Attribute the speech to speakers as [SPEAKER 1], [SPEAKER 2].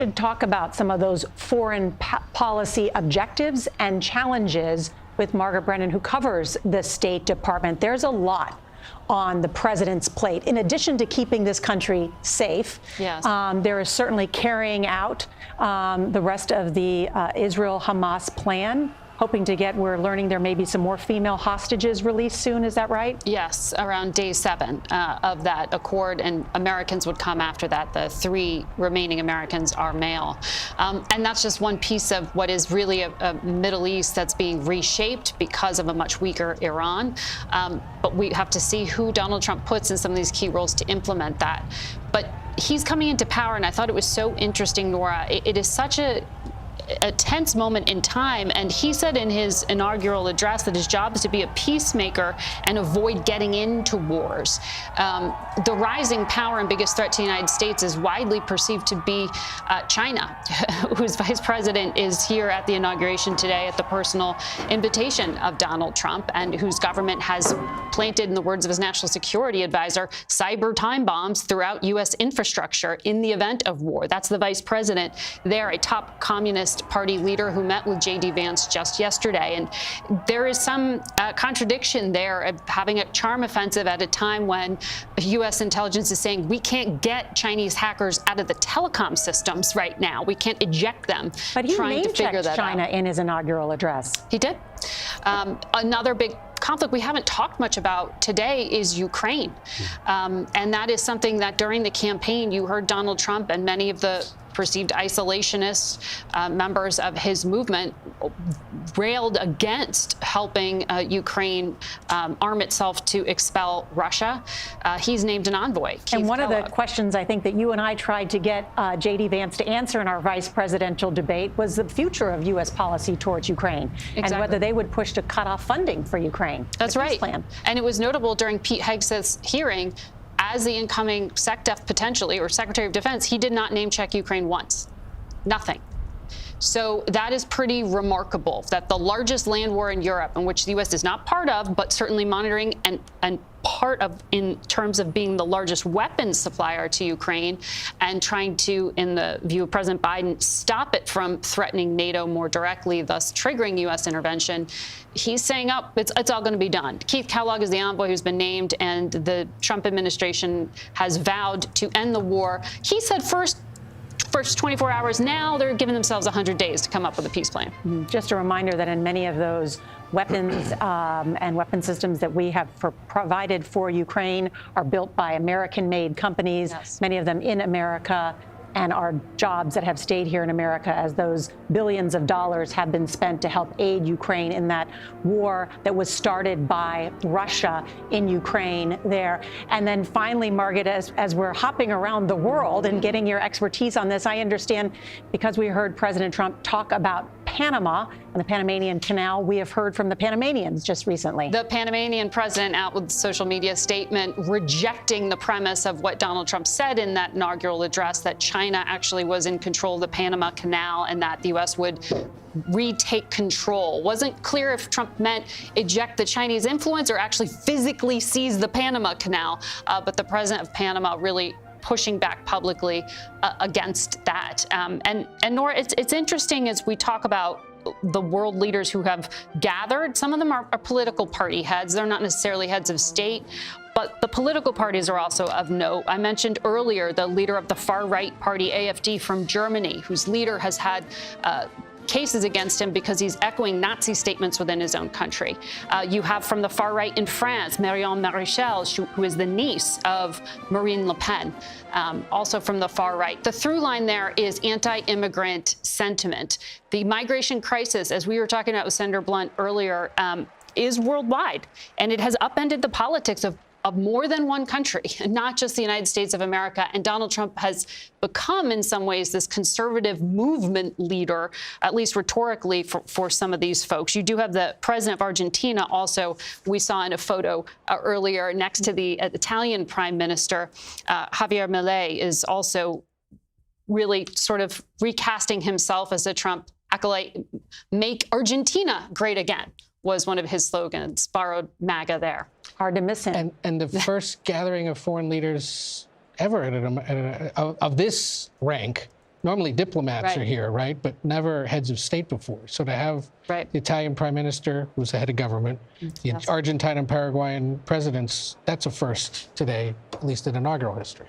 [SPEAKER 1] To talk about some of those foreign policy objectives and challenges with Margaret Brennan, who covers the State Department. There's a lot on the president's plate. In addition to keeping this country safe,
[SPEAKER 2] yes.
[SPEAKER 1] There is certainly carrying out the rest of the Israel-Hamas plan, hoping to get, we're learning there may be some more female hostages released soon. Is that right?
[SPEAKER 2] Yes, around day 7 of that accord, and Americans would come after that. The 3 remaining Americans are male. And that's just one piece of what is really a Middle East that's being reshaped because of a much weaker Iran. But we have to see who Donald Trump puts in some of these key roles to implement that. But he's coming into power, and I thought it was so interesting, Nora. It is such a tense moment in time, and he said in his inaugural address that his job is to be a peacemaker and avoid getting into wars. The rising power and biggest threat to the United States is widely perceived to be China, whose vice president is here at the inauguration today at the personal invitation of Donald Trump, and whose government has planted, in the words of his national security advisor, cyber time bombs throughout U.S. infrastructure in the event of war. That's the vice president there, a top communist party leader who met with J.D. Vance just yesterday. And there is some contradiction there of having a charm offensive at a time when U.S. intelligence is saying we can't get Chinese hackers out of the telecom systems right now. We can't eject them.
[SPEAKER 1] But he name-checked China in his inaugural address.
[SPEAKER 2] He did. Another big conflict we haven't talked much about today is Ukraine. And that is something that during the campaign, you heard Donald Trump and many of the perceived isolationist members of his movement railed against helping Ukraine arm itself to expel Russia. He's named an envoy, Keith
[SPEAKER 1] And one
[SPEAKER 2] Kellogg.
[SPEAKER 1] of the questions I think that you and I tried to get J.D. Vance to answer in our vice presidential debate was the future of U.S. policy towards Ukraine, and whether they would push to cut off funding for Ukraine.
[SPEAKER 2] That's right. Plan. And it was notable during Pete Hegseth's hearing, as the incoming SecDef potentially, or Secretary of Defense, he did not name check Ukraine once. Nothing. So that is pretty remarkable that the largest land war in Europe, in which the U.S. is not part of, but certainly monitoring and part of in terms of being the largest weapons supplier to Ukraine and trying to, in the view of President Biden, stop it from threatening NATO more directly, thus triggering U.S. intervention. He's saying, it's all going to be done. Keith Kellogg is the envoy who's been named, and the Trump administration has vowed to end the war. He said first 24 hours. Now they're giving themselves 100 days to come up with a peace plan.
[SPEAKER 1] Just a reminder that in many of those weapons and weapon systems that we have provided for Ukraine are built by American-made companies,
[SPEAKER 2] yes.
[SPEAKER 1] Many of them in America, and are jobs that have stayed here in America as those billions of dollars have been spent to help aid Ukraine in that war that was started by Russia in Ukraine there. And then finally, Margaret, as we're hopping around the world and getting your expertise on this, I understand because we heard President Trump talk about Panama and the Panamanian Canal, we have heard from the Panamanians just recently.
[SPEAKER 2] The Panamanian president out with a social media statement rejecting the premise of what Donald Trump said in that inaugural address, that China actually was in control of the Panama Canal and that the U.S. would retake control. Wasn't clear if Trump meant eject the Chinese influence or actually physically seize the Panama Canal. But the president of Panama really pushing back publicly against that. And Nora, it's interesting as we talk about the world leaders who have gathered. Some of them are political party heads. They're not necessarily heads of state, but the political parties are also of note. I mentioned earlier the leader of the far-right party, AfD, from Germany, whose leader has had cases against him because he's echoing Nazi statements within his own country. You have from the far right in France, Marion Maréchal, who is the niece of Marine Le Pen, also from the far right. The through line there is anti-immigrant sentiment. The migration crisis, as we were talking about with Senator Blunt earlier, is worldwide, and it has upended the politics of more than one country, not just the United States of America. And Donald Trump has become, in some ways, this conservative movement leader, at least rhetorically, for some of these folks. You do have the president of Argentina also, we saw in a photo earlier, next to the Italian prime minister. Javier Milei is also really sort of recasting himself as a Trump acolyte. Make Argentina great again was one of his slogans, borrowed MAGA there.
[SPEAKER 1] Hard to miss him.
[SPEAKER 3] And the first gathering of foreign leaders ever of this rank normally diplomats are
[SPEAKER 2] Right.
[SPEAKER 3] here, right? But never heads of state before. So to have
[SPEAKER 2] Right.
[SPEAKER 3] the Italian prime minister, who's the head of government, the
[SPEAKER 2] Yes.
[SPEAKER 3] Argentine and Paraguayan presidents, that's a first today, at least in inaugural history.